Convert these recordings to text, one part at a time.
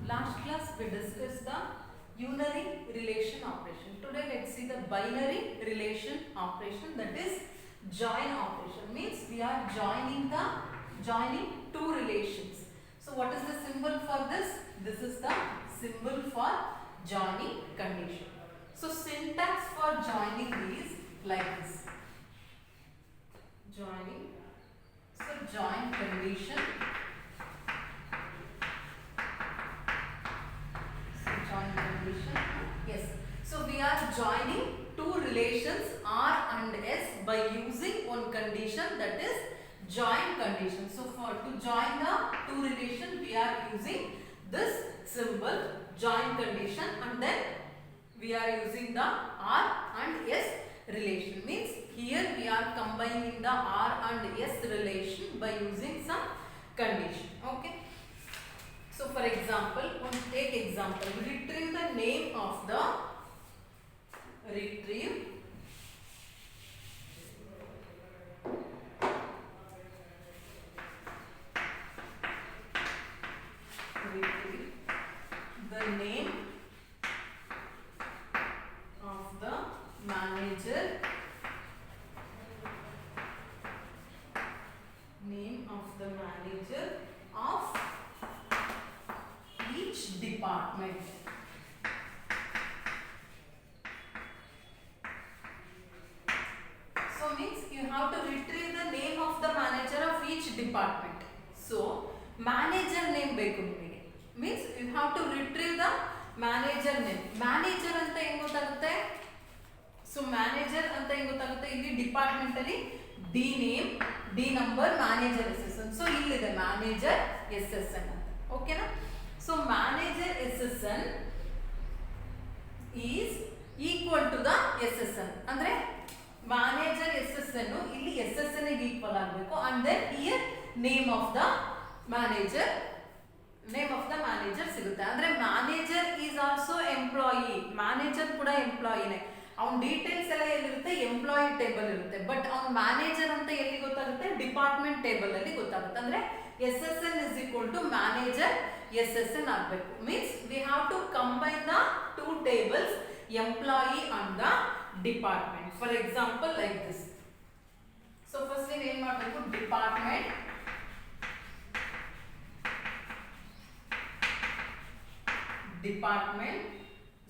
Last class we discussed the unary relation operation. Today let's see the binary relation operation, that is join operation. Means we are joining two relations. So what is the symbol for this? This is the symbol for joining condition. So syntax for joining is like this. Joining. So join condition. Yes. So we are joining two relations R and S by using one condition, that is join condition. So for to join the two relations we are using this symbol join condition, and then we are using the R and S relation. Means here we are combining the R and S relation by using some condition. Okay. So for example, take example, retrieve the name of the retrieve the name of the manager, of each department. So means you have to retrieve the name of the manager of each department. So manager name ಬೇಕು ನಿಮಗೆ. Means you have to retrieve the manager name. Manager ಅಂತ ಹೆಂಗ್ ಗೊತ್ತಾಗುತ್ತೆ? So manager ಅಂತ ಹೆಂಗ್ ಗೊತ್ತಾಗುತ್ತೆ? ಇಲ್ಲಿ department ಅಲ್ಲಿ D name, D number, manager SSN. So ಇಲ್ಲಿದೆ manager SSN ಅಂತ. ಓಕೆನಾ? So manager SSN is equal to the SSN. ಅಂದ್ರೆ manager SSN ಇಲ್ಲಿ SSN ಗೆ equal ಆಗಬೇಕು, and then here name of the manager ಸಿಗುತ್ತೆ. ಅಂದ್ರೆ manager is also employee. manager ಕೂಡ ಎಂಪ್ಲಾಯಿನೇ. ಅವನ ಡೀಟೇಲ್ಸ್ ಎಲ್ಲ ಎಲ್ಲಿರುತ್ತೆ? ಎಂಪ್ಲಾಯಿ ಟೇಬಲ್ ಇರುತ್ತೆ. ಬಟ್ ಅವನ ಮ್ಯಾನೇಜರ್ ಅಂತ ಎಲ್ಲಿ ಗೊತ್ತಾಗುತ್ತೆ? ಡಿಪಾರ್ಟ್ಮೆಂಟ್ ಟೇಬಲ್ ಅಲ್ಲಿ ಗೊತ್ತಾಗುತ್ತೆ. ಅಂದ್ರೆ SSN is equal to manager SSN ಆಗಬೇಕು. Means we have to combine the two tables, employee and the department. For example, like this. So first ನೀವು ಏನು ಮಾಡಬೇಕು? Department.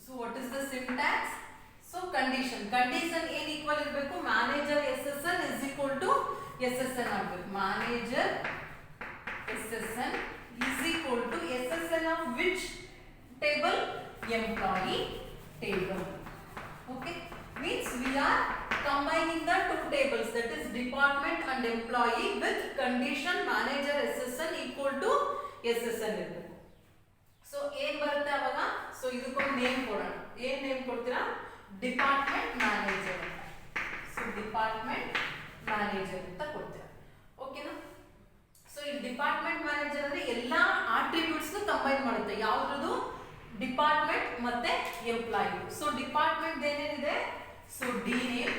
So what is the syntax? So condition ಏನು equal ಇರಬೇಕು? Manager SSN is equal to SSN ಆಗಬೇಕು. Manager SSN is equal to SSN of which table? Employee table. Okay. Means we are combining the two tables, that is department and employee, with condition manager SSN equal to SSN ಇರಬೇಕು. So ಏನ್ ಬರುತ್ತೆ ಅವಾಗ? So ಇದಕ್ಕೊಂದು name ಕೊಡೋಣ. ಏನ್ name ಕೊಡ್ತೀರಾ? Department manager. So department manager ಅಂತ ಕೊಡ್ತೀರಾ. ಓಕೆನಾ? ಸೊ ಈ ಡಿಪಾರ್ಟ್ಮೆಂಟ್ ಮ್ಯಾನೇಜರ್ ಅಂದ್ರೆ ಎಲ್ಲಾ ಆಟ್ರಿಬ್ಯೂಟ್ಸ್ ಕಂಬೈನ್ ಮಾಡುತ್ತೆ. ಯಾವ್ದು? ಡಿಪಾರ್ಟ್ಮೆಂಟ್ ಮತ್ತೆ ಎಂಪ್ಲಾಯಿ. ಸೊ ಡಿಪಾರ್ಟ್ಮೆಂಟ್ ಏನೇನಿದೆ? So D name,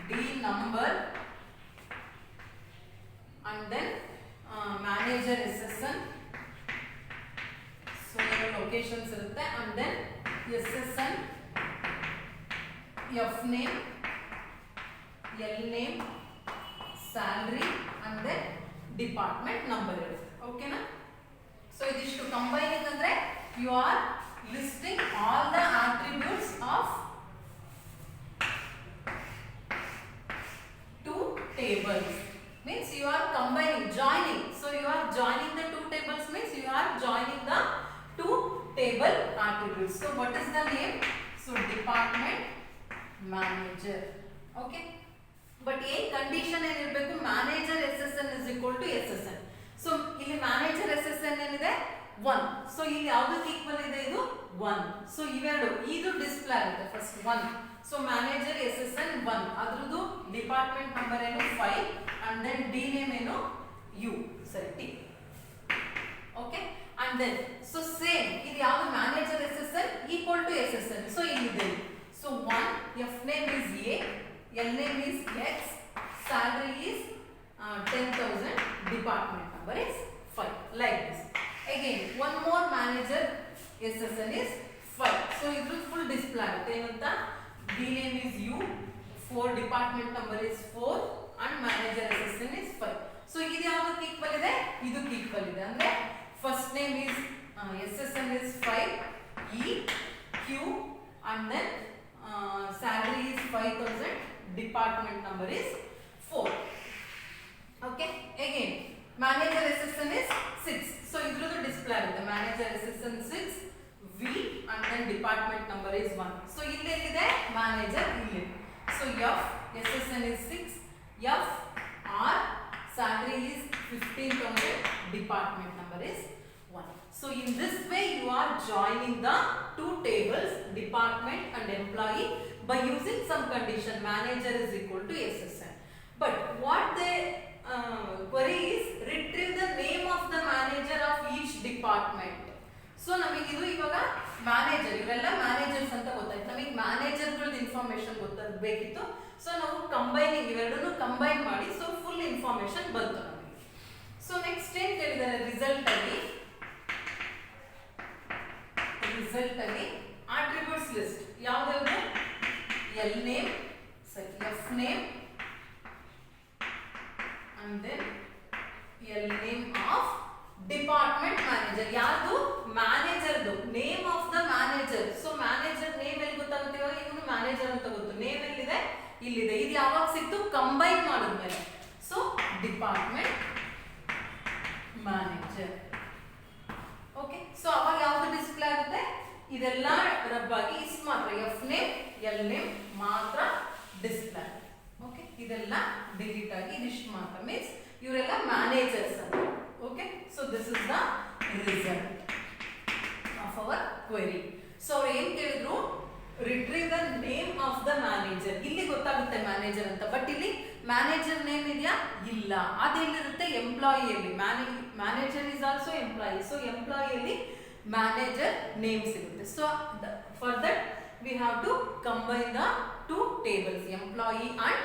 D number, and then manager SSN. So locations ಇರುತ್ತೆ, and then SSN, F name, L name, salary, and then department number ಇರುತ್ತೆ. ಓಕೆನಾ? So ಇದಿಷ್ಟು ಕಂಬೈನಿಂಗ್ ಅಂದ್ರೆ you are listing all the attributes of two tables. Means you are combining, joining. So you are joining the two tables, means you are joining the two table attributes. So what is the name? So department manager. Okay. But a condition ಏನಿರಬೇಕು? manager SSN is equal to SSN. So ಇಲ್ಲಿ manager SSN ಏನಿದೆ? 1. So ಇಲ್ಲಿ ಯಾವುದಕ್ಕೆ equal ಇದೆ? ಇದು 1. So ಇವೆರಡು ಇದು display ಆಗುತ್ತೆ. ಫಸ್ಟ್ 1. ಸೊ ಮ್ಯಾನೇಜರ್ SSN 1, ಅದರದ್ದು ಡಿಪಾರ್ಟ್ಮೆಂಟ್ ನಂಬರ್ ಏನು? 5, and then D ನೇಮ್ ಏನು? U, ಸರಿ, T. Okay. and then so same ಇದು ಯಾವುದು? Manager SSN equal to SSN. So ಇಲ್ಲಿದೆ. So 1, F name is A, L name is X, salary is 10,000, department number is 5, like this. Again again one more manager SSN is 5. So idru full display agutte enanta D name is U, 4 department number is 4 and manager SSN is 5. So idu yavadಕ್ಕೆ equal ide, idukku equal ide andre first name is SSN is 5 E Q and then salary is 5000, department number is 4. Okay, again manager SSN is 6. So idrudu display agutte manager SSN 6 V and then department number is 1. So ille ellide manager ille. So F SSN is 6, F R salary is 15000, department number is 1. So in this way you are joining the two tables department and employee by using some condition manager is equal to SSN. But what they query is retrieve the name of the manager of each department. So ನಮಗೆ ಇದು ಇವಾಗ manager ಇವರೆಲ್ಲ managers ಅಂತ ಗೊತ್ತಾಯ್ತು. ನಮಗೆ ಮ್ಯಾನೇಜರ್ಗಳದ್ದು information ಬೇಕಿತ್ತು. So ನಾವು ಕಂಬೈನಿಂಗ್ ಇವೆರಡನ್ನು ಕಂಬೈನ್ ಮಾಡಿ ಸೊ ಫುಲ್ ಇನ್ಫಾರ್ಮೇಶನ್ ಬಂತು ನಮಗೆ. ಸೊ ನೆಕ್ಸ್ಟ್ ಏನ್ ಕೇಳಿದ್ದಾರೆ ರಿಸಲ್ಟ್ ಅಲ್ಲಿ ಆಟ್ರಿಬ್ಯೂಟ್ಸ್ ಲಿಸ್ಟ್ ಯಾವ್ದಾದ್ರು L name F name and then L name of department manager. ಯಾವುದು ಮ್ಯಾನೇಜರ್ದು name of the manager. So manager name ಎಲ್ಲಿ ಗೊತ್ತಾಗುತ್ತೆ ಇವಾಗ ಇವನು ಮ್ಯಾನೇಜರ್ ಅಂತ ಗೊತ್ತು. ನೇಮ್ ಎಲ್ಲಿದೆ ಇಲ್ಲಿದೆ. ಇದು ಯಾವಾಗ ಸಿಕ್ತು ಕಂಬೈನ್ ಮಾಡಿದ್ಮೇಲೆ. So department manager. Okay, so ಅವಾಗ ಯಾವುದು ಡಿಸ್ಪ್ಲೇ ಆಗುತ್ತೆ ಇದೆಲ್ಲ ರಬ್ ಆಗಿ ಇಷ್ಟು ಮಾತ್ರ ಎಫ್ ನೇಮ್ ಎಲ್ ನೇಮ್ ಮಾತ್ರ ಡಿಸ್ಪ್ಲೇ. ಓಕೆ, ಇದೆಲ್ಲ ಡಿಲೀಟ್ ಆಗಿ ಇದಿಷ್ಟು ಮಾತ್ರ ಮೀನ್ಸ್ ಇವರೆಲ್ಲ ಮ್ಯಾನೇಜರ್ಸ್ ಅಂತ. Okay, so this is the result of our query. So ಅವ್ರು ಏನ್ ಕೇಳಿದ್ರು retrieve the name of the manager. ಇಲ್ಲಿ ಗೊತ್ತಾಗುತ್ತೆ ಮ್ಯಾನೇಜರ್ ಅಂತ, ಬಟ್ ಇಲ್ಲಿ ಮ್ಯಾನೇಜರ್ ನೇಮ್ ಇದೆಯಾ ಇಲ್ಲ. ಅದೆಲ್ಲಿರುತ್ತೆ ಎಂಪ್ಲಾಯಿಯಲ್ಲಿ. Manager is also employee. So ಎಂಪ್ಲಾಯಿಯಲ್ಲಿ ಮ್ಯಾನೇಜರ್ ನೇಮ್ ಸಿಗುತ್ತೆ. So for that we have to combine the two tables employee and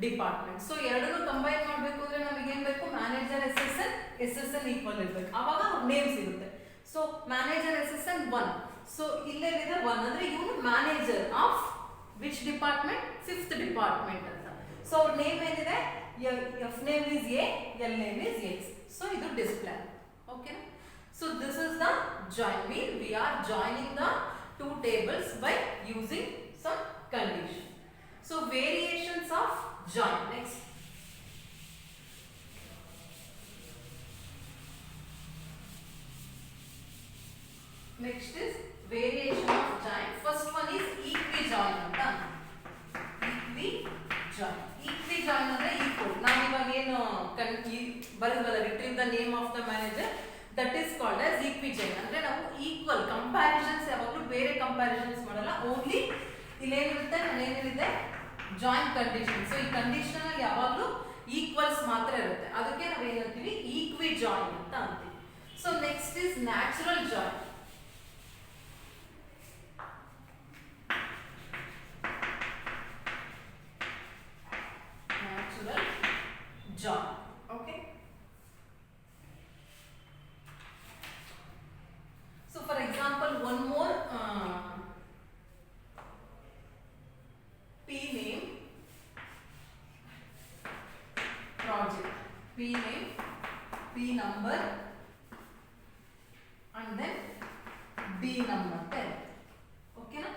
department. So ಎರಡನ್ನು ಕಂಬೈನ್ ಮಾಡಬೇಕು ಅಂದ್ರೆ ನಮಗೆ ಏನು ಬೇಕು ಮ್ಯಾನೇಜರ್ SSN ಈಕ್ವಲ್ ಇರಬೇಕು. ಆವಾಗ ನೇಮ್ ಸಿಗುತ್ತೆ. So manager SSN 1. ಸೊ ಇಲ್ಲೆಲ್ಲಿದೆ 1 ಅಂದ್ರೆ ಇವನು manager of which department 5th department ಅಂತ. ಸೊ ಅವ್ರ ನೇಮ್ ಏನಿದೆ F name is A L name is X. So ಇದು display. Okay, so this is the join mean we are joining the two tables by using some condition. So variations of join. Next is variation of join. First one is equi-join anta. Equi-join. Equi-join ಅಂದ್ರೆ equal. ನಾವು ಇವಾಗ ಏನು ಬರೆದ್ವಲ್ಲ retrieve the name of the manager, that is called as equi-join. ಅಂದ್ರೆ ನಾವು equal comparisons ಯಾವಾಗಲೂ ಬೇರೆ comparisons ಮಾಡಲ್ಲ. Only ಇಲ್ಲೇನಿರುತ್ತೆ ಏನಿರುತ್ತೆ ಜಾಯಿನ್ ಕಂಡೀಷನ್. ಸೊ ಈ ಕಂಡೀಷನ್ ಅಲ್ಲಿ ಯಾವಾಗಲೂ ಈಕ್ವಲ್ಸ್ ಮಾತ್ರ ಇರುತ್ತೆ. ಅದಕ್ಕೆ ನಾವು ಏನು ಹೇಳ್ತೀವಿ ಈಕ್ವಿ-ಜಾಯಿನ್ ಅಂತ ಅಂತೀವಿ. So next is natural join. Join. Okay. So for example, one more P name project. P name, P number, and then D number 10. Okay na?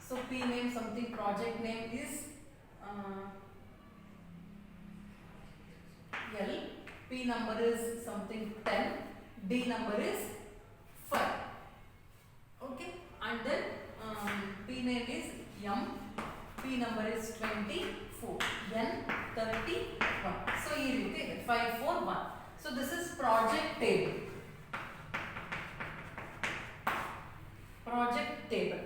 So P name something, project name is L, P number is something 10, D number is 5. Okay, and then P name is M, P number is 24, N 31. So here you get 5, 4, 1. So this is project table. Project table.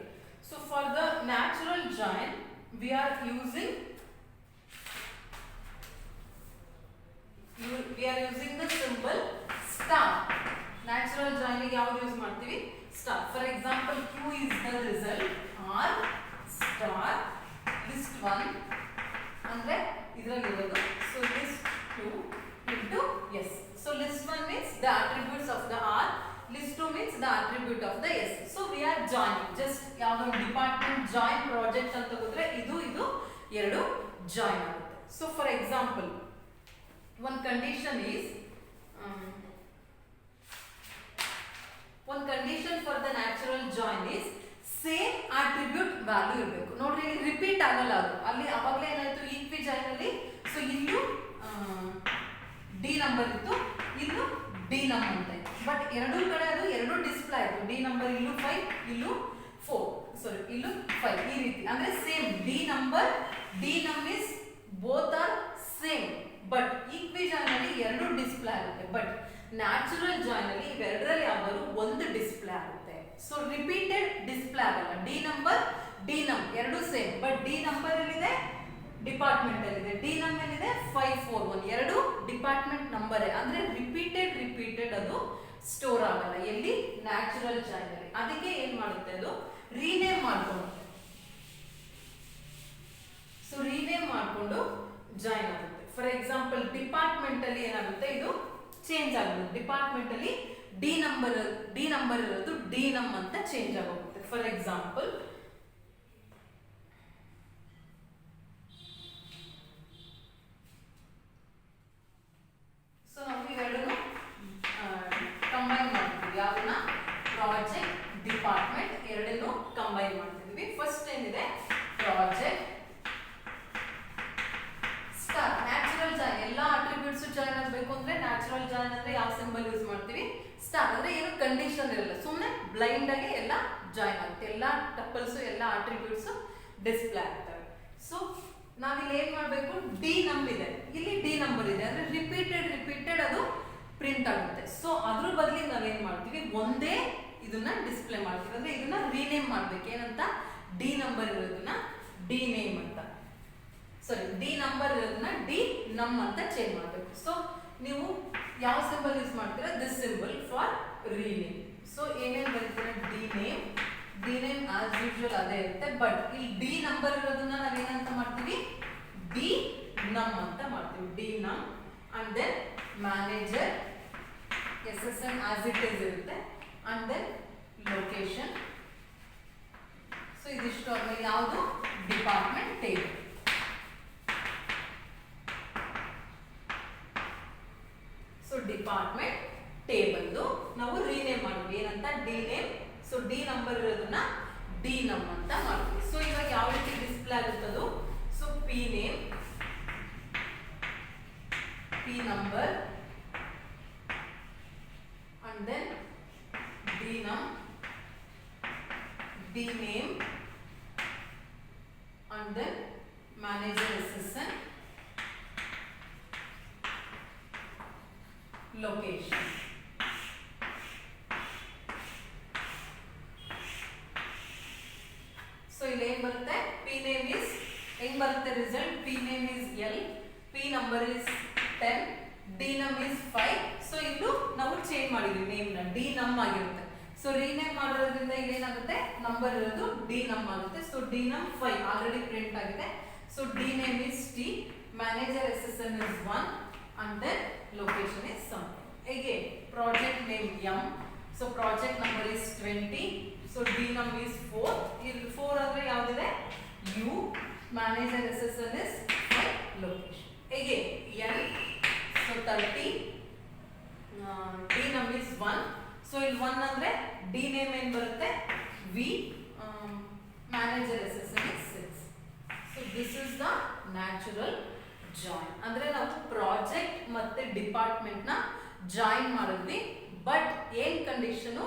So for the natural join, we are using the symbol star. Natural join ಗೆ ಯಾವುದು use ಮಾಡ್ತೀವಿ star. For example, Q is the result, R star list 1 ಅಂದ್ರೆ ಇದರಲ್ಲಿ ಇರೋದು. So list 2 to S. So list 1 means the attributes of the R, list 2 means the attribute of the S. So we are joining, just ಯಾವುದೋ department join project ಅಂತ ಹೋದ್ರೆ ಇದು ಎರಡು join ಆಗುತ್ತೆ. So for example, one condition for the natural join is same attribute value ಇರಬೇಕು. ನೋಡ್ರಿ ಇಲ್ಲಿ repeat ಆಗಲ್ಲ, ಅದು ಅಲ್ಲಿ ಅವಾಗಲೇ ಏನಾಯ್ತು ಈಕ್ವಿ ಜಾಯಿನ್ ಅಲ್ಲಿ. ಸೊ ಇಲ್ಲೂ ಡಿ ನಂಬರ್ ಇತ್ತು, ಇಲ್ಲೂ ಡಿ ನಮ್ ಅಂತ ಇತ್ತು, ಬಟ್ ಎರಡೂ ಕಡೆ ಅದು ಎರಡು ಡಿಸ್ಪ್ಲೇ ಆಯಿತು. ಡಿ ನಂಬರ್ ಇಲ್ಲೂ 5, ಇಲ್ಲೂ 4, ಸಾರಿ ಇಲ್ಲೂ 5, ಈ ರೀತಿ ಅಂದ್ರೆ same D number D num is both are same, but equi join ಅಲ್ಲಿ ಎರಡು ಡಿಸ್ಪ್ಲೇ ಆಗುತ್ತೆ. ಬಟ್ ನ್ಯಾಚುರಲ್ ಜಾಯಿನ್ ಅಲ್ಲಿ ಇವೆರಡರಲ್ಲಿ ಯಾವ್ದಾದ್ರು ಒಂದು ಡಿಸ್ಪ್ಲೇ ಆಗುತ್ತೆ. ಸೊ ರಿಪೀಟೆಡ್ ಡಿಸ್ಪ್ಲೇ ಆಗಲ್ಲ. ಡಿ ನಂಬರ್ ಡಿ ನಮ್ ಎರಡು ಸೇಮ್, ಬಟ್ ಡಿ ನಂಬರ್ ಎಲ್ಲಿದೆ ಡಿಪಾರ್ಟ್ಮೆಂಟ್ ಅಲ್ಲಿದೆ, ಡಿ ನಮ್ ಏನಿದೆ 541, ಎರಡು ಡಿಪಾರ್ಟ್ಮೆಂಟ್ ನಂಬರ್, ಅಂದ್ರೆ ರಿಪೀಟೆಡ್ ಅದು ಸ್ಟೋರ್ ಆಗಲ್ಲ ಎಲ್ಲಿ ನ್ಯಾಚುರಲ್ ಜಾಯಿನ್ ಅಲ್ಲಿ. ಅದಕ್ಕೆ ಏನ್ ಮಾಡುತ್ತೆ ಅದು ರೀನೇಮ್ ಮಾಡ್ಕೊಳ್ಳುತ್ತೆ. ಸೊ ರೀನೇಮ್ ಮಾಡ್ಕೊಂಡು ಜಾಯಿನ್ ಆಗುತ್ತೆ. ಫಾರ್ ಎಕ್ಸಾಂಪಲ್ ಡಿಪಾರ್ಟ್ಮೆಂಟ್ ಅಲ್ಲಿ ಏನಾಗುತ್ತೆ ಇದು ಚೇಂಜ್ ಆಗುತ್ತೆ. ಡಿಪಾರ್ಟ್ಮೆಂಟ್ ಅಲ್ಲಿ ಡಿ ನಂಬರ್ ಇರೋದು ಡಿ ನಮ್ ಅಂತ ಚೇಂಜ್ ಆಗೋಗುತ್ತೆ. ಫಾರ್ ಎಕ್ಸಾಂಪಲ್ ಸೊ ನಾವು ಇವೆರಡನ್ನು ಕಂಬೈನ್ ಮಾಡ್ತೀವಿ. ಯಾವನ್ನ ಪ್ರಾಜೆಕ್ಟ್ ಡಿಪಾರ್ಟ್ಮೆಂಟ್ ಎರಡನ್ನು ಕಂಬೈನ್ ಮಾಡ್ತಿದ್ವಿ. ಫಸ್ಟ್ ಏನಿದೆ ಪ್ರಾಜೆಕ್ಟ್ ಸ್ಟಾರ್ ನ್ಯಾಚುರಲ್ ಜಾಯಿನ್, ಎಲ್ಲಾ ಅಟ್ರಿಬ್ಯೂಟ್ಸ್ ಜಾಯಿನ್ ಆಗಬೇಕು ಅಂದ್ರೆ ನ್ಯಾಚುರಲ್ ಜಾಯಿನ್ ಅಂದ್ರೆ ಯಾವ ಸಿಂಬಲ್ ಯೂಸ್ ಮಾಡ್ತೀವಿ ಸ್ಟಾರ್. ಅಂದ್ರೆ ಏನು ಕಂಡೀಷನ್ ಇರಲ್ಲ, ಸುಮ್ಮನೆ ಬ್ಲೈಂಡ್ ಆಗಿ ಎಲ್ಲ ಜಾಯಿನ್ ಆಗುತ್ತೆ, ಎಲ್ಲ ಟಪಲ್ಸ್ ಎಲ್ಲ ಅಟ್ರಿಬ್ಯೂಟ್ಸ್ ಡಿಸ್ಪ್ಲೇ ಆಗ್ತವೆ. ಸೊ ನಾವಿಲ್ಲಿ ಏನ್ ಮಾಡಬೇಕು, ಡಿ ನಮ್ ಇದೆ, ಇಲ್ಲಿ ಡಿ ನಂಬರ್ ಇದೆ, ಅಂದ್ರೆ ರಿಪೀಟೆಡ್ ಅದು ಪ್ರಿಂಟ್ ಆಗುತ್ತೆ. ಸೊ ಅದ್ರ ಬದಲಿಗೆ ನಾವೇನ್ ಮಾಡ್ತೀವಿ ಒಂದೇ ಇದನ್ನ ಡಿಸ್ಪ್ಲೇ ಮಾಡ್ತೀವಿ, ಅಂದ್ರೆ ಇದನ್ನ ರೀನೇಮ್ ಮಾಡ್ಬೇಕು. ಏನಂತ ಡಿ ನಂಬರ್ ಇರೋದನ್ನ ಡಿ ನೇಮ್ ಅಂತ, ಸಾರಿ ಡಿ ನಂಬರ್ ಇರೋದನ್ನ ಡಿ ನಮ್ ಅಂತ ಚೇಂಜ್ ಮಾಡಬೇಕು. ಸೊ ನೀವು ಯಾವ ಸಿಂಬಲ್ ಯೂಸ್ ಮಾಡ್ತೀರಾ, this symbol for rename. So ಏನೇನು ಬರೀತೀರಾ, ಡಿ ನೇಮ್ ಆಸ್ ಯೂಶುವಲ್ ಅದೇ ಇರುತ್ತೆ, ಬಟ್ ಇಲ್ಲಿ ಡಿ ನಂಬರ್ ಇರೋದನ್ನ ನಾವೇನಂತ ಮಾಡ್ತೀವಿ ಡಿ ನಮ್ ಅಂತ ಮಾಡ್ತೀವಿ, D num. And then manager SSN as it is ಇರುತ್ತೆ, ಅಂಡ್ ದೆನ್ ಲೊಕೇಶನ್. ಸೊ ಇದಿಷ್ಟು ಆದ್ಮೇಲೆ ಯಾವುದು department table. So department table ನಾವು ರೀನೇಮ್ ಮಾಡ್ತೀವಿ, ಏನಂತ D name. So D number ಇರೋದನ್ನ ಡಿ ನಮ್ ಅಂತ ಮಾಡ್ತೀವಿ. ಸೊ ಇವಾಗ ಯಾವ ರೀತಿ ಡಿಸ್ಪ್ಲೇ ಆಗುತ್ತದು, so P name, P number, and then D num, D name, and then manager SSN, location. So ಇಲ್ಲಿ ಏನ್ ಬರುತ್ತೆ, ಪಿ ನೇಮ್ ಇಸ್ ಹೆಂಗ್ ಬರುತ್ತೆ result, P name is L, P number is 10, D num is 5. So ಇಲ್ಲೂ ನಾವು change ಮಾಡಿದ್ವಿ name ನ, D ನಮ್ ಆಗಿರುತ್ತೆ. ಸೊ ರೀನೇಮ್ ಮಾಡೋದ್ರಿಂದ ಇಲ್ಲಿ ಏನಾಗುತ್ತೆ, ನಂಬರ್ ಇರೋದು ಡಿ ನಮ್ ಆಗುತ್ತೆ. ಸೊ ಡಿ ನಮ್ 5 ಆಲ್ರೆಡಿ ಪ್ರಿಂಟ್ ಆಗಿದೆ. So D name is T, manager SSN is 1, and then location is something. Again project name M, so project number is 20, so D num is 4. ಇಲ್ಲಿ 4 ಅಂದ್ರೆ ಯಾವುದಿದೆ U, manager SSN is 5, location. Again N, so 30, D num is 1, so ಇಲ್ಲಿ 1 ಅಂದ್ರೆ D name ಏನು ಬರುತ್ತೆ V, manager SSN is 6. So this is the natural join. ಅಂದ್ರೆ ನಾವು project ಮತ್ತೆ ಡಿಪಾರ್ಟ್ಮೆಂಟ್ ನ ಜಾಯಿನ್ ಮಾಡಿದ್ವಿ, ಬಟ್ ಏನ್ ಕಂಡೀಷನ್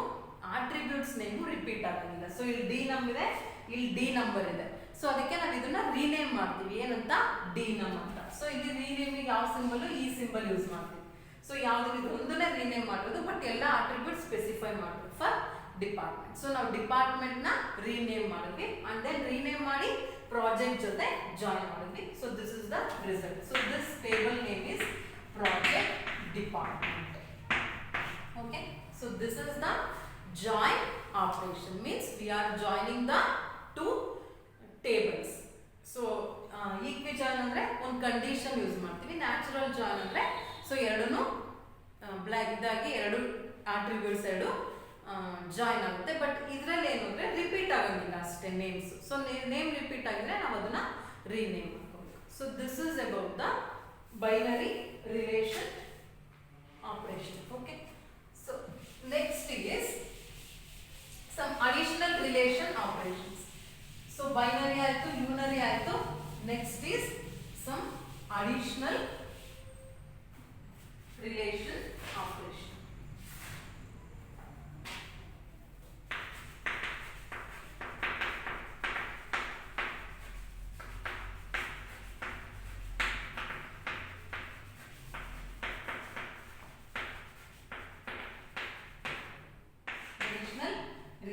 ಆಟ್ರಿಬ್ಯೂಟ್ಸ್ ನೇಮು ರಿಪೀಟ್ ಆಗಂಗಿಲ್ಲ. ಸೊ ಇಲ್ಲಿ ಡಿ ನಮ್ ಇದೆ, ಇಲ್ಲಿ ಡಿ ನಂಬರ್ ಇದೆ. ಸೊ ಅದಕ್ಕೆ ನಾವು ಇದನ್ನ ರೀನೇಮ್ ಮಾಡ್ತೀವಿ, ಏನಂತ ಡಿ ನಮ್ ಅಂತ. ಸೊ ಇಲ್ಲಿ ರೀನೇಮಿಗೆ ಯಾವ ಸಿಂಬಲ್, ಈ ಸಿಂಬಲ್ ಯೂಸ್ ಮಾಡ್ತೀವಿ. ಸೊ ಯಾವ್ದು ಒಂದನ್ನೇ ರೀನೇಮ್ ಮಾಡೋದು, ಬಟ್ ಎಲ್ಲ ಆಟ್ರಿಬ್ಯೂಟ್ ಸ್ಪೆಸಿಫೈ ಮಾಡೋದು ಫಾರ್ ಡಿಪಾರ್ಟ್ಮೆಂಟ್. ಸೊ ನಾವು ಡಿಪಾರ್ಟ್ಮೆಂಟ್ ನ ರೀನೇಮ್ ಮಾಡಿದ್ವಿ, ಅಂಡ್ ದೆನ್ ರೀನೇಮ್ ಮಾಡಿ ಪ್ರಾಜೆಕ್ಟ್ ಜೊತೆ ಜಾಯಿನ್ ಮಾಡಿದ್ವಿ. So this is the result. So this table name is project department. Okay, so this is the join operation, means we are joining the two tables. So equi join ಅಂದ್ರೆ ಒಂದು condition use ಮಾಡ್ತೀವಿ, natural join ಅಂದ್ರೆ so ಎರಡೂ ಬ್ಲ್ಯಾಕ್ ಇದಾಗಿ ಎರಡು attributes ಎರಡು join ಆಗುತ್ತೆ. ಬಟ್ ಇದರಲ್ಲಿ ಏನು ಅಂದರೆ ರಿಪೀಟ್ ಆಗೋಂಗಿಲ್ಲ ಅಷ್ಟೇ ನೇಮ್ಸ್. ಸೊ ನೇಮ್ ರಿಪೀಟ್ ಆಗಿದ್ರೆ ನಾವು ಅದನ್ನು ರೀನೇಮ್ ಮಾಡ್ಕೋಬೇಕು. So this is about the binary relation operation. Okay, so next is some additional relation operations. So binary ಆಯ್ತು, unary ಆಯ್ತು. Next is some additional relation operation.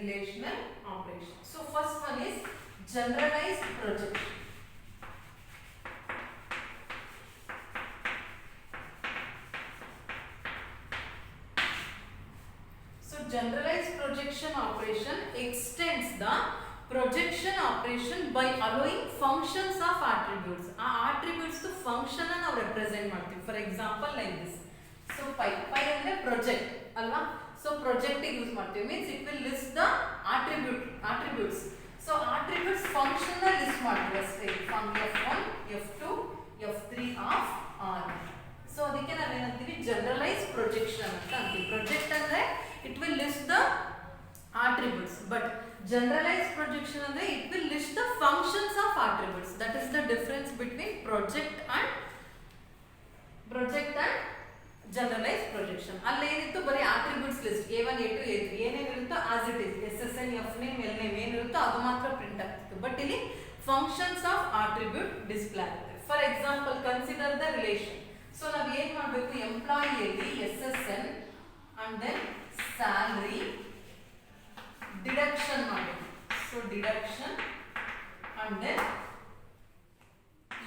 Relational operation. So first one is generalized projection. So generalized projection operation extends the projection operation by allowing functions of attributes. ಆ attributes to function ಅನ್ನು ನಾವು represent ಮಾಡ್ತೀವಿ. For example like this. So pi ಅಂದ್ರೆ project ಅಲ್ವಾ? So project use ಮಾಡ್ತೀವಿ means it will list the attributes. So attributes function ನ list ಮಾಡ್ತೀವಿ ಅಷ್ಟೇ. From f1, f2, f3 of r. So ಅದಕ್ಕೆ ನಾವು ಏನಂತೀವಿ generalized projection ಅಂತ ಅಂತೀವಿ. Project ಅಂದ್ರೆ it will list the attributes, but generalized projection ಅಂದ್ರೆ it will list the functions of attributes. That is the difference between project and generalise projection. ಅಲ್ಲಿ ಏನಿತ್ತು ಬರೀ attributes list a1 a2 a3 ಏನೇನಿರುತ್ತೋ as it is SSN f name l name ಏನಿರುತ್ತೋ ಅದು ಮಾತ್ರ print ಆಗ್ತಿತ್ತು. But ಇಲ್ಲಿ functions of attribute display ಆಗುತ್ತೆ. For example consider the relation. So ನಾವು ಏನು ಮಾಡಬೇಕು, ಎಂಪ್ಲಾಯಿಯಲ್ಲಿ SSN and then salary deduction ಮಾಡಬೇಕು. So deduction and then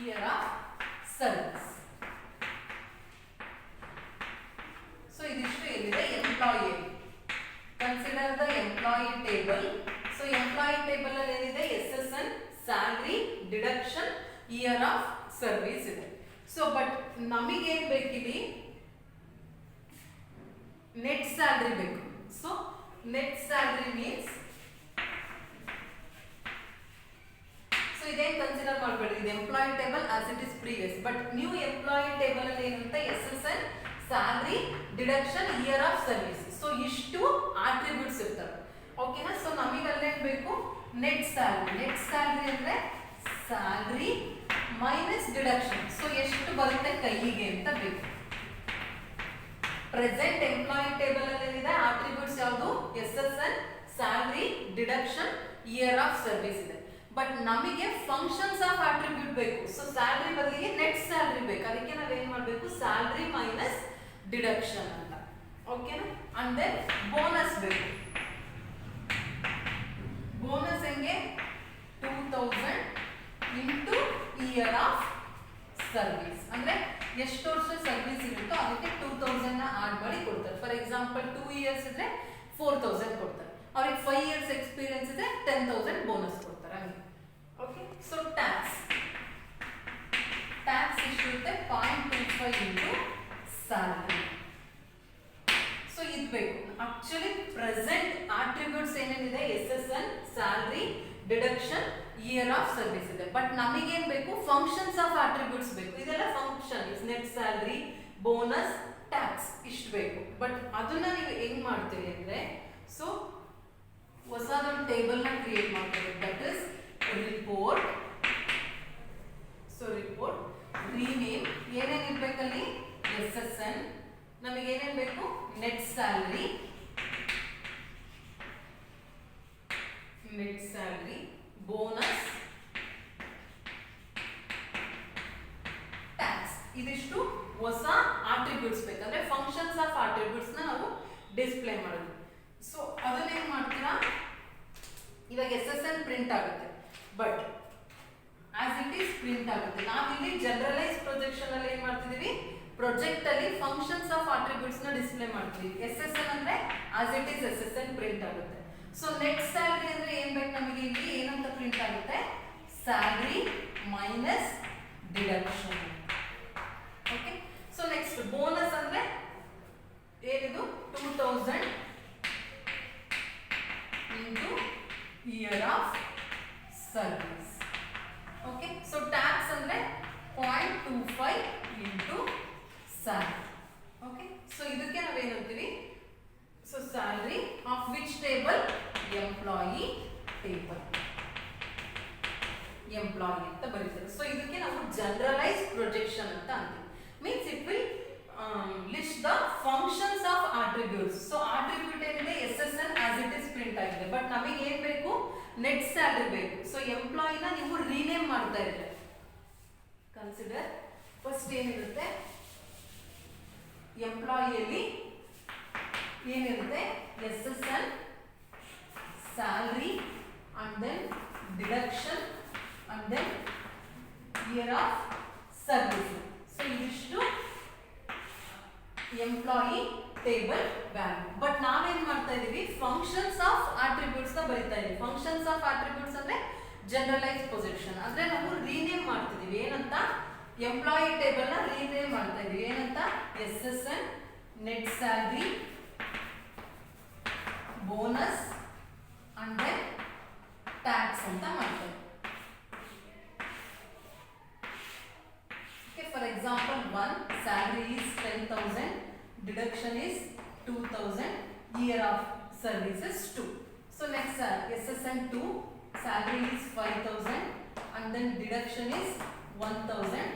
year of service. So ಇದಿಷ್ಟು ಏನಿದೆ employee. Consider the employee table. So employee table ಅಲ್ಲಿ ಏನಿದೆ SSN, salary, deduction, year of service ಇದೆ. ಸೊ ಬಟ್ ನಮಗೇನು ಬೇಕಿಲ್ಲಿ ನೆಟ್ ಸ್ಯಾಲರಿ ಬೇಕು. So net salary means so ಇದೇನು consider ಮಾಡಬೇಡಿ, ಇದು employee table as it is previous. But new employee table ಅಲ್ಲಿ ಏನಂತ SSN, salary, deduction, year of service. So ಇಷ್ಟು attributes ಇರ್ತವೆ. ಓಕೆನಾ? ಸೊ ನಮಗೆ ಅಲ್ಲೇನು ಬೇಕು, ನೆಟ್ ಸ್ಯಾಲರಿ. ನೆಟ್ ಸ್ಯಾಲರಿ ಅಂದ್ರೆ ಸ್ಯಾಲರಿ ಮೈನಸ್ ಡಿಡಕ್ಷನ್. ಸೊ ಎಷ್ಟು ಬರುತ್ತೆ ಕೈಗೆ ಅಂತ ಬೇಕು. ಪ್ರೆಸೆಂಟ್ ಎಂಪ್ಲಾಯಿ ಟೇಬಲ್ ಅಲ್ಲಿ ಏನಿದೆ ಆಟ್ರಿಬ್ಯೂಟ್ಸ್ ಯಾವುದು, SSN, salary, deduction, year of service ಇದೆ. ಬಟ್ ನಮಗೆ ಫಂಕ್ಷನ್ಸ್ ಆಫ್ ಆಟ್ರಿಬ್ಯೂಟ್ ಬೇಕು. ಸೊ ಸ್ಯಾಲರಿ ಬದಲಿಗೆ ನೆಟ್ ಸ್ಯಾಲರಿ ಬೇಕು. ಅದಕ್ಕೆ ನಾವೇನು ಮಾಡಬೇಕು, ಸ್ಯಾಲರಿ ಮೈನಸ್ ಡಿಡಕ್ಷನ್ ಅಂತ. ಓಕೆನಾ? ಅಂಡ್ ದೆನ್ ಬೋನಸ್ ಬೇಕು. ಬೋನಸ್ ಹೆಂಗೆ, 2000 ಇಂಟು ಇಯರ್ ಆಫ್ ಸರ್ವಿಸ್. ಅಂದ್ರೆ ಎಷ್ಟು ವರ್ಷ ಸರ್ವಿಸ್ ಇರುತ್ತೋ ಅದಕ್ಕೆ 2000 ನ ಆಡ್ ಮಾಡಿ ಕೊಡ್ತಾರೆ. ಫಾರ್ ಎಕ್ಸಾಂಪಲ್ 2 ಇಯರ್ಸ್ ಇದ್ರೆ 4000 ಕೊಡ್ತಾರೆ. ಅವ್ರಿಗೆ 5 ಇಯರ್ಸ್ ಎಕ್ಸ್ಪೀರಿಯನ್ಸ್ ಇದ್ರೆ 10,000 ಬೋನಸ್ ಕೊಡ್ತಾರೆ. ಹಂಗೆ. ಓಕೆ, ಸೊ ಟ್ಯಾಕ್ಸ್ ಇಷ್ಟಿರುತ್ತೆ 0.25 ಇಂಟು ಸ್ಯಾಲರಿ. ಸೊ ಇದು ಬೇಕು. ಆಕ್ಚುಲಿ ಪ್ರೆಸೆಂಟ್ ಆಟ್ರಿಬ್ಯೂಟ್ಸ್ ಏನೇನಿದೆ SSN, salary, deduction, year of service ಇದೆ. ಬಟ್ ನಮಗೇನು ಬೇಕು, ಫಂಕ್ಷನ್ಸ್ ಆಫ್ ಆಟ್ರಿಬ್ಯೂಟ್ಸ್ ಬೇಕು. ಇದೆಲ್ಲ function, net salary, bonus, tax ಇಷ್ಟು ಬೇಕು. ಬಟ್ ಅದನ್ನ ನೀವು ಹೆಂಗ್ ಮಾಡ್ತೀರಿ ಅಂದ್ರೆ, ಸೊ ಹೊಸದೊಂದು ಟೇಬಲ್ ನ ಕ್ರಿಯೇಟ್ ಮಾಡ್ತೀವಿ. That is report. So report rename ಏನೇನು ಇರ್ಬೇಕಲ್ಲಿ, SSN, ನಮಗೆ ಏನೇನು ಬೇಕು, ನೆಟ್ ಸ್ಯಾಲರಿ, ಬೋನಸ್, ಟ್ಯಾಕ್ಸ್. ಇದಿಷ್ಟು ಹೊಸ ಆಟ್ರಿಬ್ಯೂಟ್ಸ್ ಬೇಕಂದ್ರೆ ಫಂಕ್ಷನ್ಸ್ ಆಫ್ ಆಟ್ರಿಬ್ಯೂಟ್ಸ್ ನ ನಾವು ಡಿಸ್ಪ್ಲೇ ಮಾಡೋದು. ಸೊ ಅದನ್ನ ಏನ್ ಮಾಡ್ತೀರಾ, ಇವಾಗ SSN ಪ್ರಿಂಟ್ ಆಗುತ್ತೆ. But as it is print ಆಗುತ್ತೆ. ನಾವಿಲ್ಲಿ ಜನರಲೈಸ್ ಪ್ರೊಜೆಕ್ಷನ್ ಅಲ್ಲಿ ಏನ್ ಮಾಡ್ತಿದೀವಿ, ಪ್ರೊಜೆಕ್ಟ್ ಅಲ್ಲಿ ಫಂಕ್ಷನ್ಸ್ ಆಫ್ ಆಟ್ರಿಬ್ಯೂಟ್ಸ್ ನ ಡಿಸ್ಪ್ಲೇ ಮಾಡ್ತೀವಿ. SSN ಅಂದ್ರೆ as it is SSN print ಆಗುತ್ತೆ. ಸೊ ನೆಟ್ ಸ್ಯಾಲರಿ ಅಂದ್ರೆ ಏನ್ ಬೇಕು ನಮಗೆ, ಇಲ್ಲಿ ಏನಂತ ಪ್ರಿಂಟ್ ಆಗುತ್ತೆ, salary minus deduction. Okay, so next bonus salary. Okay, so ಇದಕ್ಕೆ ನಾವೇನು ಅಂತೀವಿ? So salary of which table? Employee table. Employee ಅಂತ ಬರೀತಾರೆ. So ಇದಕ್ಕೆ ನಾವು generalized projection ಅಂತ ಅಂತೀವಿ. Means it will list the functions of attributes. So attribute ಏನಿದೆ SSN as it is print ಆಗಿದೆ. ಬಟ್ ನಮಗೆ ಏನು ಬೇಕು? ನೆಟ್ ಸ್ಯಾಲರಿ ಬೇಕು. ಸೊ ಎಂಪ್ಲಾಯಿನ ನೀವು ರೀನೇಮ್ ಮಾಡ್ತಾ ಇದ್ರೆ ಕನ್ಸಿಡರ್ ಫಸ್ಟ್ ಏನಿರುತ್ತೆ, ಎಂಪ್ಲಾಯಿಯಲ್ಲಿ ಏನಿರುತ್ತೆ SSN salary and then deduction and then year of service. So ಇದಿಷ್ಟು ಎಂಪ್ಲಾಯಿ ಟೇಬಲ್ ವ್ಯಾಲ್ಯೂ. ಬಟ್ ನಾವೇನ್ ಮಾಡ್ತಾ ಇದೀವಿ? ಫಂಕ್ಷನ್ಸ್ ಆಫ್ ಆಟ್ರಿಬ್ಯೂಟ್ಸ್ ನ ಬರೀತಾ ಇದೀವಿ. ಫಂಕ್ಷನ್ಸ್ ಆಫ್ ಆಟ್ರಿಬ್ಯೂಟ್ಸ್ ಅಂದ್ರೆ ಜನರಲೈಸ್ ಪೊಸಿಷನ್ ಅಂದ್ರೆ ನಾವು ರೀನೇಮ್ ಮಾಡ್ತಿದೀವಿ. ಏನಂತ? ಎಂಪ್ಲಾಯಿ ಟೇಬಲ್ ನ ರೀನೇಮ್ ಮಾಡ್ತಾ ಇದೀವಿ. ಏನಂತ? SSN net salary bonus and then tax ಅಂತ ಮಾಡ್ತಾ ಇದೀವಿ. For example, 1 salary is 10,000, deduction is 2,000, year of service is 2. So next SSN 2 salary is 5,000 and then deduction is 1,000,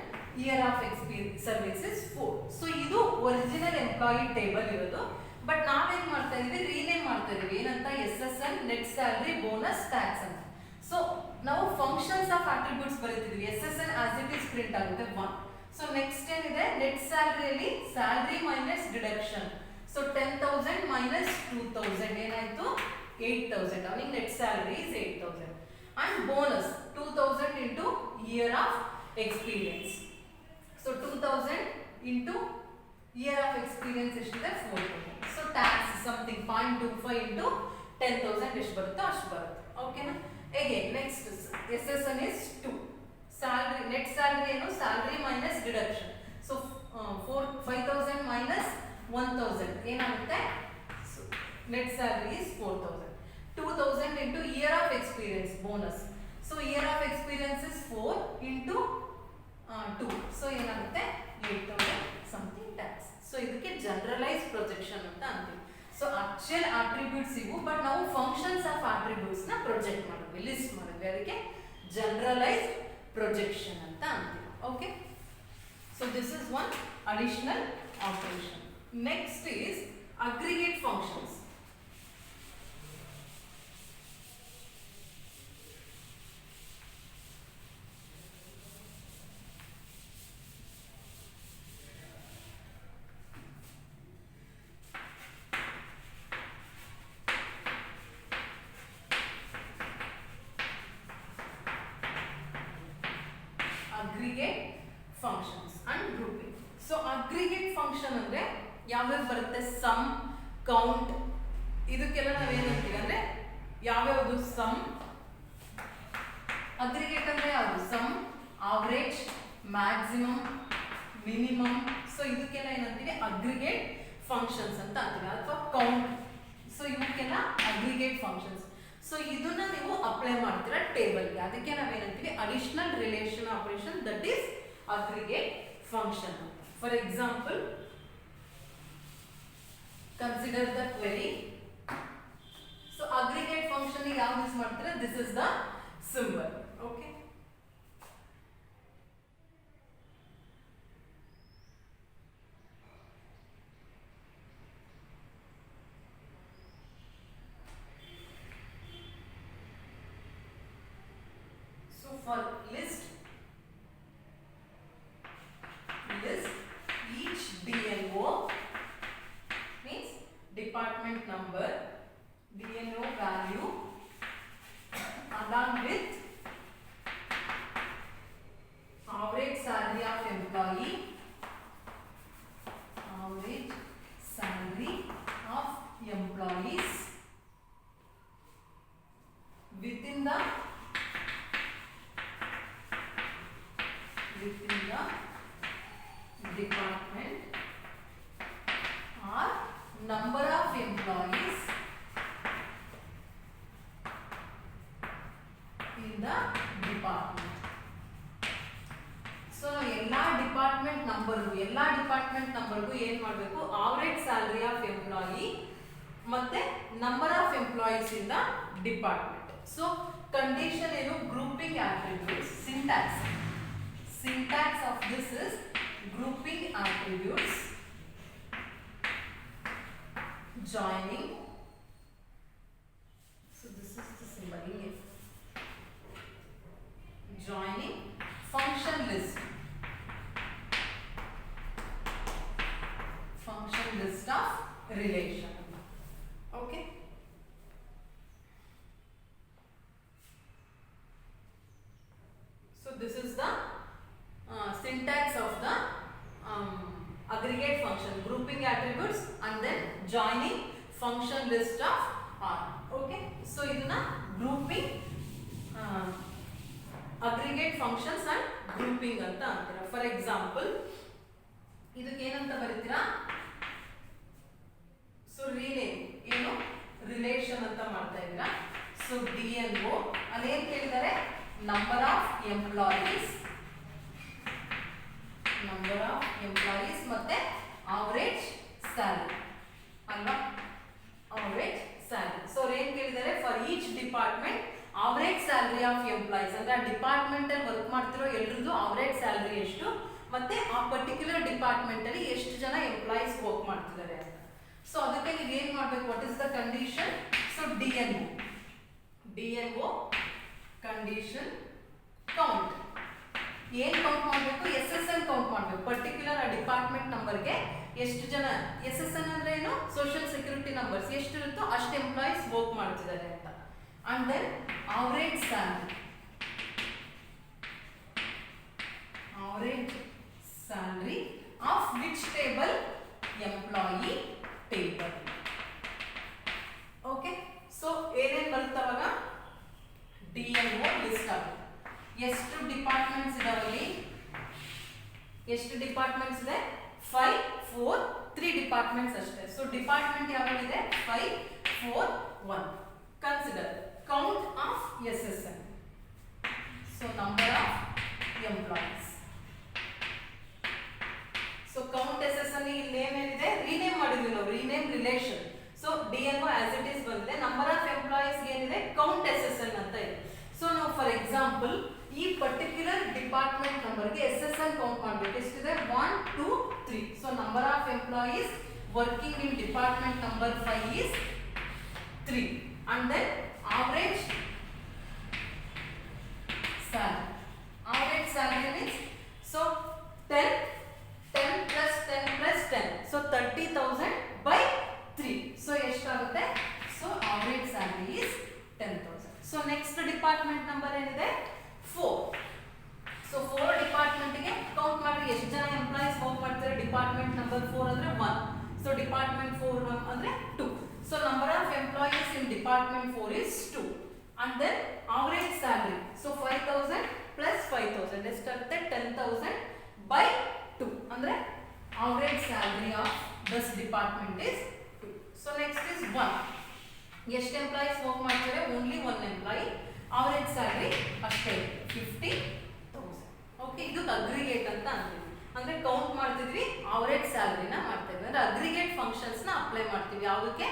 year of experience service is 4. So idu original employee table irodu, but ನಾವೇನ್ ಮಾಡ್ತಾ ಇದೀವಿ? Rename ಮಾಡ್ತಾ ಇದೀವಿ. ಏನಂತ? SSN net salary bonus tax ಅಂತ. So ನಾವು functions of attributes ಬರೀತಿದೀವಿ. SSN as it is print ಆಗುತ್ತೆ 1. So next ಏನಿದೆ? ನೆಟ್ ಸ್ಯಾಲರಿಯಲ್ಲಿ salary minus deduction. So 10,000 minus 2,000 ಏನಾಯ್ತು? 8,000. ಅವನಿಗೆ net salary is 8,000 and bonus 2,000 into year of experience. So 2,000 into year of experience ಎಷ್ಟಿದೆ? 4,000. So tax something 0.25 into 10,000 ಎಷ್ಟು ಬರುತ್ತೋ ಅಷ್ಟು ಬರುತ್ತೆ. ಓಕೆನಾ? Again next SSN is 2. Salary net salary ಏನು? Salary minus deduction. So 5,000 minus 1,000 ಏನಾಗುತ್ತೆ? Net salary is 4,000. 2,000 into year of experience bonus. So year of experience is 4 into 2. So ಏನಾಗುತ್ತೆ? 8,000 something tax. So ಇದಕ್ಕೆ generalise projection ಅಂತ ಅಂತೀವಿ. So actual attributes ಇವು, but ನಾವು functions of attributes ನ project ಮಾಡಿದ್ವಿ, list ಮಾಡಿದ್ವಿ. ಅದಕ್ಕೆ generalised projection anta antive. Okay, so this is one additional operation. Next is aggregate functions. Aggregate functions and grouping. So aggregate function ಅಂದ್ರೆ ಯಾವ್ಯಾವ ಬರುತ್ತೆ? Some, count, ಇದಕ್ಕೆಲ್ಲ ನಾವೇನು ಅಂತೀವಿ ಅಂದ್ರೆ ಯಾವ್ಯಾವುದು? ಸಮ್. ಅಗ್ರಿಗೇಟ್ ಅಂದ್ರೆ ಯಾವುದು? Sum, average, maximum, minimum. So ಇದಕ್ಕೆಲ್ಲ ಏನಂತೀವಿ? ಅಗ್ರಿಗೇಟ್ ಫಂಕ್ಷನ್ಸ್ ಅಂತ ಅಂತೀವಿ, ಅಥವಾ ಕೌಂಟ್. ಸೊ ಇವಕ್ಕೆಲ್ಲ ಅಗ್ರಿಗೇಟ್ ಫಂಕ್ಷನ್ಸ್. ಸೊ ಇದನ್ನ ನೀವು ಅಪ್ಲೈ ಮಾಡ್ತೀರಾ ಟೇಬಲ್ಗೆ. ಅದಕ್ಕೆ ನಾವೇನಂತೀವಿ? Additional relation operation, that is aggregate function. For example, consider the query. So aggregate function ಯಾವ್ದು ಯೂಸ್ ಮಾಡ್ತೀರಾ? This is the symbol. Okay, for list each DNO means department number, DNO value along with average salary of employee, average salary of employees within the department or number of employees in the department. So ನಾವು ಎಲ್ಲಾ department ನಂಬರ್ಗೂ ಏನ್ ಮಾಡಬೇಕು, average salary of employee ಮತ್ತೆ number of employees in the department. So condition ಏನು, grouping attributes. syntax of this is grouping attributes, joining. So this is the symbol here. Joining function list of relation. Okay. So this is the syntax of the aggregate function, grouping attributes and then joining function list of R. Okay. So iduna grouping aggregate functions and grouping anta antira. For example, ಇದಕ್ಕೆ ಏನಂತ ಬರೀತೀರಾ, so rename ಏನು, relation ಅಂತ ಮಾಡ್ತಾ ಇದ್ದೀರಾ. So DNO ಅಲ್ಲಿ ಏನು ಕೇಳಿದ್ದಾರೆ, number of employees ಮತ್ತೆ ಆವರೇಜ್ ಸ್ಯಾಲರಿ ಅಲ್ವಾ, ಆವರೇಜ್ ಸ್ಯಾಲರಿ. ಸೊ ಅವ್ರು ಏನ್ ಕೇಳಿದ್ದಾರೆ, for each department average salary of employees, ಅಂದ್ರೆ ಆ ಡಿಪಾರ್ಟ್ಮೆಂಟ್ ಅಲ್ಲಿ ವರ್ಕ್ ಮಾಡ್ತಿರೋ ಎಲ್ರದ್ದು ಆವರೇಜ್ ಸ್ಯಾಲರಿ ಎಷ್ಟು ಮತ್ತೆ ಆ ಪರ್ಟಿಕ್ಯುಲರ್ ಡಿಪಾರ್ಟ್ಮೆಂಟ್ ಅಲ್ಲಿ ಎಷ್ಟು ಜನ ಎಂಪ್ಲಾಯೀಸ್ ವರ್ಕ್ ಮಾಡ್ತಿದ್ದಾರೆ ಅಂತ. ಸೊ ಅದಕ್ಕೆ ನೀವು ಏನ್ ಮಾಡ್ಬೇಕು, what is the condition, so DNO condition count. ಏನ್ ಕೌಂಟ್ ಮಾಡಬೇಕು, SSN ಕೌಂಟ್ ಮಾಡಬೇಕು. ಪರ್ಟಿಕ್ಯುಲರ್ ಆ ಡಿಪಾರ್ಟ್ಮೆಂಟ್ ನಂಬರ್ಗೆ ಎಷ್ಟು ಜನ, SSN ಅಂದ್ರೆ ಏನು, ಸೋಷಿಯಲ್ ಸೆಕ್ಯೂರಿಟಿ ನಂಬರ್ಸ್, ಎಷ್ಟು ಇರುತ್ತೋ ಅಷ್ಟು ಎಂಪ್ಲಾಯೀಸ್ ವರ್ಕ್ ಮಾಡ್ತಿದ್ದಾರೆ ಅಂತ. And then average salary of which table, employee table. Okay. So ಏನೇನ್ ಬರುತ್ತವಾಗ, DNO ಲಿಸ್ಟ್ ಆಗುತ್ತೆ. ಎಷ್ಟು ಡಿಪಾರ್ಟ್ಮೆಂಟ್ಸ್ ಇದಾವಲ್ಲಿ, ಎಷ್ಟು ಡಿಪಾರ್ಟ್ಮೆಂಟ್ಸ್ ಇದೆ, 5 4 3 ಡಿಪಾರ್ಟ್ಮೆಂಟ್ಸ್ ಅಷ್ಟೇ. ಸೊ ಡಿಪಾರ್ಟ್ಮೆಂಟ್ ಯಾವಾಗಿದೆ, 5 4 1. Consider count of SSN, so number of employees. So count SSN ಇಲ್ಲಿ ಏನೇನಿದೆ, ರೀನೇಮ್ ಮಾಡಿದ್ವಿ ನಾವು, rename relation. So DNO as it is ಬಂದಿದೆ. ನಂಬರ್ ಆಫ್ ಎಂಪ್ಲಾಯೀಸ್ ಏನಿದೆ, ಕೌಂಟ್ SSN ಅಂತ ಇದೆ. ಸೊ ನಾವು ಫಾರ್ ಎಕ್ಸಾಂಪಲ್ ಈ ಪರ್ಟಿಕ್ಯುಲರ್ ಡಿಪಾರ್ಟ್ಮೆಂಟ್ ನಂಬರ್ಗೆ SSN ಕೌಂಟ್ ಮಾಡಬೇಕು. ಎಷ್ಟಿದೆ, 1 2 3. So number of employees working in department number 5 is 3. And then average salary means, so 10 plus 10 plus 10, so 30,000 by 3. So ಎಷ್ಟಾಗುತ್ತೆ, so average salary is 10,000. So next department number ಏನಿದೆ, 4. So 4 department ಗೆ count ಮಾಡಿ ಎಷ್ಟು ಜನ employees work ಮಾಡ್ತಾರೆ, department number 4 ಅಂದ್ರೆ 1. So department 4 ಅಂದ್ರೆ 2. So number of employees in department 4 is 2. And then average salary, so 5,000 plus 5,000 ಎಷ್ಟಾಗುತ್ತೆ, 10,000 by 2 ಅಂದ್ರೆ average salary of this department is 2. So next is 1. ಎಷ್ಟು ಎಂಪ್ಲಾಯೀಸ್ ವರ್ಕ್ ಮಾಡ್ತಾರೆ, only 1 employee, average salary ಅಷ್ಟೇ 50,000. Okay. ಇದು aggregate ಅಂತ ಅಂತೀವಿ, ಅಂದ್ರೆ count ಮಾಡ್ತಿದ್ವಿ, ಆವರೇಜ್ ಸ್ಯಾಲರಿನ ಮಾಡ್ತಾ ಇದ್ವಿ. ಅಂದ್ರೆ ಅಗ್ರಿಗೇಟ್ ಫಂಕ್ಷನ್ಸ್ ನ ಅಪ್ಲೈ ಮಾಡ್ತೀವಿ. ಯಾವುದಕ್ಕೆ,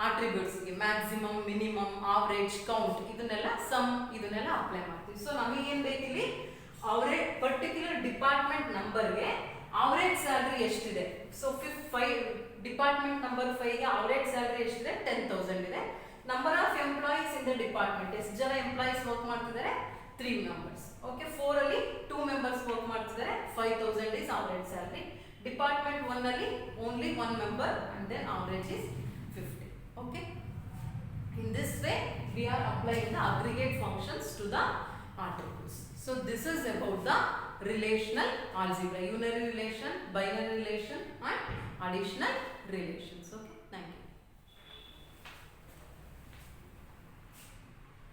ಆಟ್ರಿಬ್ಯೂಟ್ಸ್ಗೆ, ಮ್ಯಾಕ್ಸಿಮಮ್, ಮಿನಿಮಮ್, ಆವರೇಜ್, ಕೌಂಟ್, ಇದನ್ನೆಲ್ಲ ಸಮ್, ಇದನ್ನೆಲ್ಲ ಅಪ್ಲೈ ಮಾಡ್ತೀವಿ. ಸೊ ನಮಗೇನ್ ಬೇಕಿಲ್ಲಿ, ಅವರೇಜ್ ಪರ್ಟಿಕ್ಯುಲರ್ ಡಿಪಾರ್ಟ್ಮೆಂಟ್ ನಂಬರ್ಗೆ ಆವರೇಜ್ ಸ್ಯಾಲರಿ ಎಷ್ಟಿದೆ. ಸೊ 5 ಡಿಪಾರ್ಟ್ಮೆಂಟ್ ನಂಬರ್ 5 ಗೆ ಆವರೇಜ್ ಸ್ಯಾಲರಿ ಎಷ್ಟಿದೆ, 10,000 ಇದೆ. Number of employees in the department, ಎಷ್ಟು ಜನ ಎಂಪ್ಲಾಯೀಸ್ ವರ್ಕ್ ಮಾಡ್ತಿದ್ದಾರೆ, 3 ಮೆಂಬರ್ಸ್. ಓಕೆ. 4 ಅಲ್ಲಿ 2 ಮೆಂಬರ್ಸ್ ವರ್ಕ್ ಮಾಡ್ತಿದ್ದಾರೆ, 5,000 is average salary. ಡಿಪಾರ್ಟ್ಮೆಂಟ್ 1 ಅಲ್ಲಿ only 1 member and then average is 50. Okay. In this way we are applying the aggregate functions to the attributes. So this is about the relational algebra, unary relation, binary relation and additional relations. Okay.